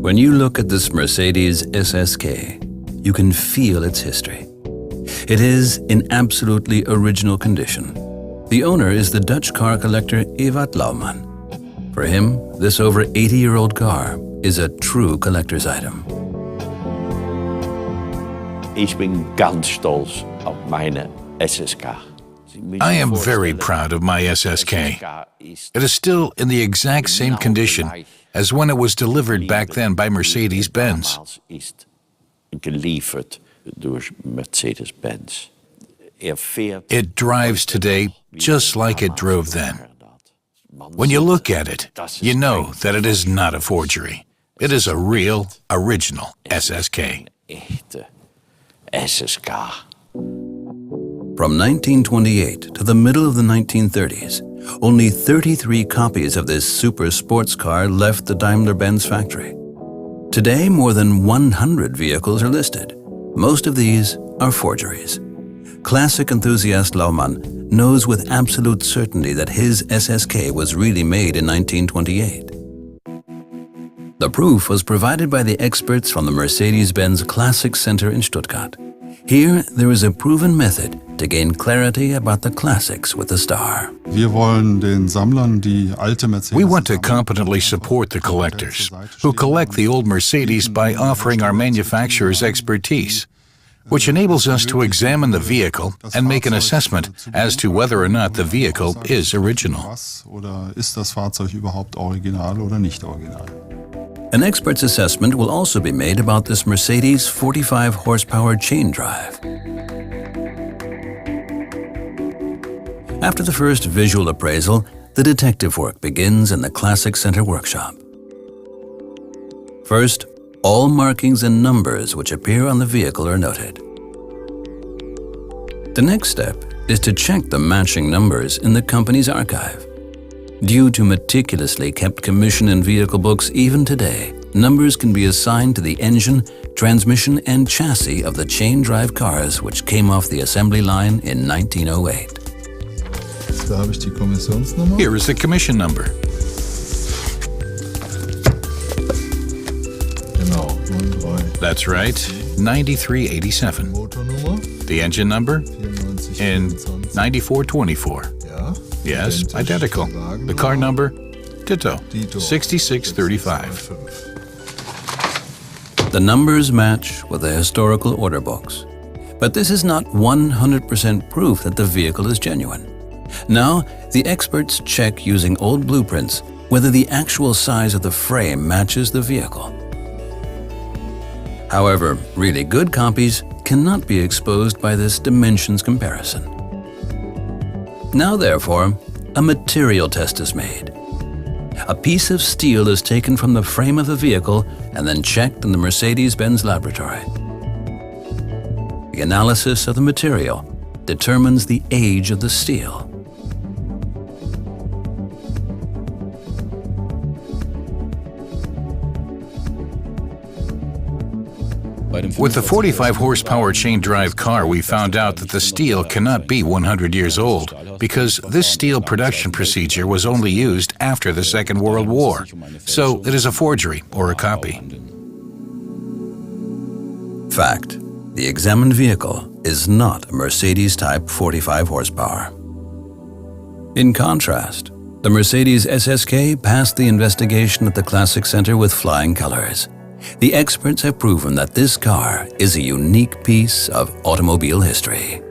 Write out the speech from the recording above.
When you look at this Mercedes SSK, you can feel its history. It is in absolutely original condition. The owner is the Dutch car collector Ewart Laumann. For him, this over 80-year-old car is a true collector's item. Ich bin ganz stolz auf meine SSK. I am very proud of my SSK. It is still in the exact same condition as when it was delivered back then by Mercedes-Benz. Geliefert door Mercedes-Benz. It drives today just like it drove then. When you look at it, you know that it is not a forgery. It is a real, original SSK. Echte SSK. From 1928 to the middle of the 1930s, only 33 copies of this super sports car left the Daimler-Benz factory. Today, more than 100 vehicles are listed. Most of these are forgeries. Classic enthusiast Laumann knows with absolute certainty that his SSK was really made in 1928. The proof was provided by the experts from the Mercedes-Benz Classic Center in Stuttgart. Here, there is a proven method to gain clarity about the classics with the star. We want to competently support the collectors who collect the old Mercedes by offering our manufacturer's expertise, which enables us to examine the vehicle and make an assessment as to whether or not the vehicle is original. An expert's assessment will also be made about this Mercedes 45 horsepower chain drive. After the first visual appraisal, the detective work begins in the Classic Center workshop. First, all markings and numbers which appear on the vehicle are noted. The next step is to check the matching numbers in the company's archive. Due to meticulously kept commission and vehicle books, even today, numbers can be assigned to the engine, transmission, and chassis of the chain drive cars which came off the assembly line in 1908. Here is the commission number. That's right, 9387. The engine number? In 9424. Yes, identical. The car number? Ditto, 6635. The numbers match with the historical order books. But this is not 100% proof that the vehicle is genuine. Now, the experts check using old blueprints whether the actual size of the frame matches the vehicle. However, really good copies cannot be exposed by this dimensions comparison. Now, therefore, a material test is made. A piece of steel is taken from the frame of the vehicle and then checked in the Mercedes-Benz laboratory. The analysis of the material determines the age of the steel. With the 45 horsepower chain drive car, we found out that the steel cannot be 100 years old because this steel production procedure was only used after the Second World War. So it is a forgery or a copy. Fact: the examined vehicle is not a Mercedes Type 45 horsepower. In contrast, the Mercedes SSK passed the investigation at the Classic Center with flying colors. The experts have proven that this car is a unique piece of automobile history.